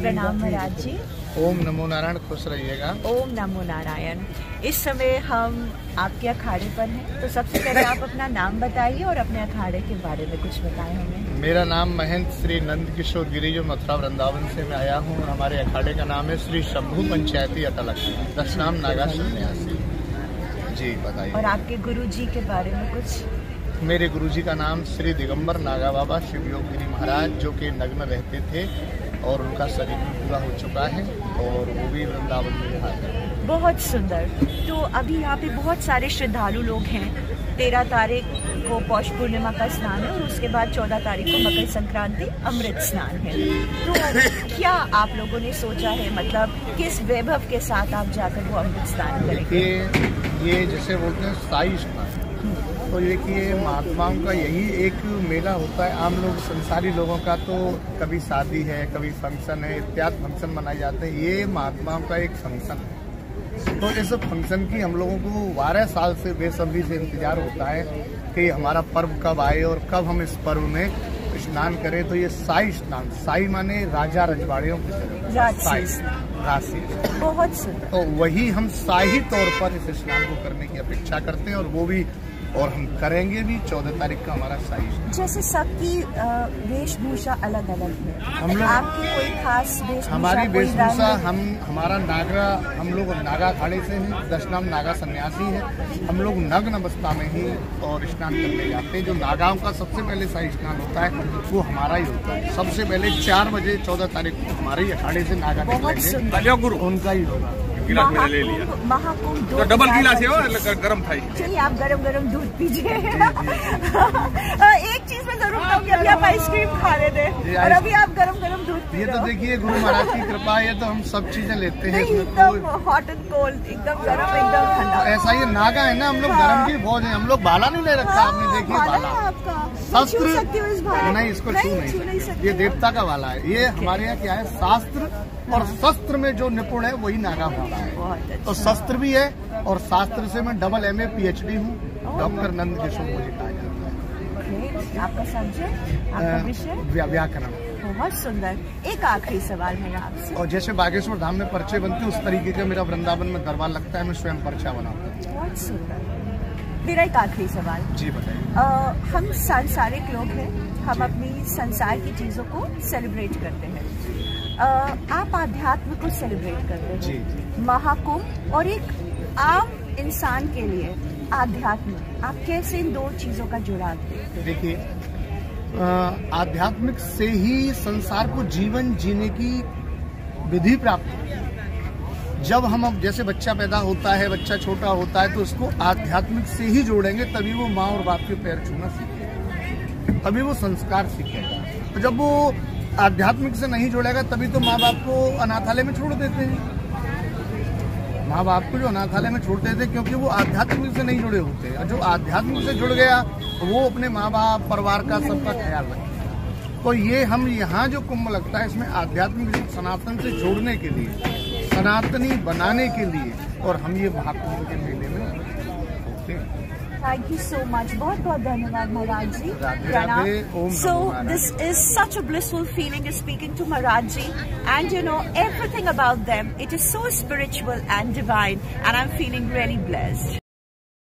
प्रणाम महाराज जी। ओम नमो नारायण, खुश रहिएगा। ओम नमो नारायण। इस समय हम आपके अखाड़े पर हैं, तो सबसे पहले आप अपना नाम बताइए और अपने अखाड़े के बारे में कुछ बताएं हमें। मेरा नाम महंत श्री नंद किशोर गिरी, जो मथुरा वृंदावन से मैं आया हूँ। हमारे अखाड़े का नाम है श्री शंभू पंचायती अटल दशनाम नागा सन्यासी जी। बताइए। और आपके गुरु जी के बारे में कुछ। मेरे गुरुजी का नाम श्री दिगंबर नागा बाबा शिवयोग गिरी महाराज, जो कि नग्न रहते थे और उनका शरीर पूरा हो चुका है और वो भी वृंदावन में रहा है। बहुत सुंदर। तो अभी यहाँ पे बहुत सारे श्रद्धालु लोग हैं। 13 तारीख को पौष पूर्णिमा का स्नान है और उसके बाद 14 तारीख को मकर संक्रांति अमृत स्नान है। तो क्या आप लोगों ने सोचा है, मतलब किस वैभव के साथ आप जाकर वो अमृत स्नान करेंगे? ये जैसे बोलते हैं साई स्नान, तो देखिए महात्माओं का यही एक मेला होता है। आम लोग संसारी लोगों का तो कभी शादी है, कभी फंक्शन है, इत्यादि फंक्शन मनाए जाते हैं। ये महात्माओं का एक फंक्शन है। तो इस फंक्शन की हम लोगों को 12 साल से बेसब्री से इंतजार होता है कि हमारा पर्व कब आए और कब हम इस पर्व में स्नान करें। तो ये साई स्नान, साई माने राजा रजवाड़ियों की तरह, राशि। बहुत सुंदर। तो वही हम शाही तौर पर इस स्नान को करने की अपेक्षा करते हैं और वो भी, और हम करेंगे भी। 14 तारीख का हमारा शाही स्नान। जैसे सबकी वेशभूषा अलग अलग है, हम लोग, आपकी कोई खास वेशभूषा? हमारी वेशभूषा, हमारा नागरा, हम लोग नागा अखाड़े से हैं, दशनाम नागा सन्यासी है। हम लोग नग्न अवस्था में ही और स्नान करने जाते हैं। जो नागाओं का सबसे पहले शाही स्नान होता है वो हमारा ही होता है। सबसे पहले 4 बजे 14 तारीख को हमारे अखाड़े से नागा निकलेंगे, उनका ही होगा। महाकुंभ तो डबल गिलास है गरम था। चलिए आप गरम दूध पीजिए। एक चीज में जरूर कहूँगी, अभी आप आइसक्रीम खा रहे थे और अभी आप गरम दूध पी ये तो देखिए गुरु महाराज की कृपा है, तो हम सब चीजें लेते हैं। एकदम हॉट एंड कोल्ड, एकदम गरम, एकदम ठंडा। ऐसा ये नागा है ना, हम लोग गरम की फौज है। हम लोग भाला नहीं ले रखा, आपने देखिए भाला, शस्त्र नहीं, इसको छू नहीं, ये देवता का भाला है। ये हमारे यहाँ क्या है, शास्त्र और शस्त्र में जो निपुण है वही नागा होता है। तो शस्त्र भी है और शास्त्र से मैं डबल MA PhD हूँ। डॉक्टर नंद किशोर मुझे कहा जाता है। आपका सब्जेक्ट, आपका विषय व्याकरण। बहुत सुंदर। एक आखिरी सवाल मेरा आपसे। और जैसे बागेश्वर धाम में पर्चे बनते हैं, उस तरीके का मेरा वृंदावन में दरबार लगता है, मैं स्वयं पर्चा बनाता हूँ। बहुत सुंदर। मेरा एक आखिरी सवाल जी बताइए। हम सांसारिक लोग हैं, हम अपनी संसार की चीजों को सेलिब्रेट करते हैं। आप आध्यात्म को सेलिब्रेट करते हैं जी। महाकुंभ और एक आम इंसान के लिए आध्यात्म, आप कैसे इन दो चीजों का जुड़ाव देखते हैं? देखिए, आध्यात्मिक से ही संसार को जीवन जीने की विधि प्राप्त होती है। जब हम, अब जैसे बच्चा पैदा होता है, बच्चा छोटा होता है, तो उसको आध्यात्मिक से ही जोड़ेंगे, तभी वो माँ और बाप के पैर छूना सीखेगा, तभी वो संस्कार सीखेगा। तो जब वो आध्यात्मिक से नहीं जोड़ेगा, तभी तो माँ बाप को अनाथालय में छोड़ देते हैं। माँ बाप को जो अनाथालय में छोड़ देते, क्योंकि वो आध्यात्मिक से नहीं जुड़े होते। और जो आध्यात्मिक से जुड़ गया, वो अपने माँ बाप, परिवार का, सबका ख्याल रखेगा। तो ये हम यहाँ जो कुंभ लगता है, इसमें आध्यात्मिक सनातन से जोड़ने के लिए, सनातनी बनाने के लिए, और हम ये महाकुंभ के मेले में होते हैं। Thank you so much. बहुत धन्यवाद महाराज जी। प्रणाम। So this is such a blissful feeling is speaking to Maharaj ji, and you know everything about them. It is so spiritual and divine, and I'm feeling really blessed.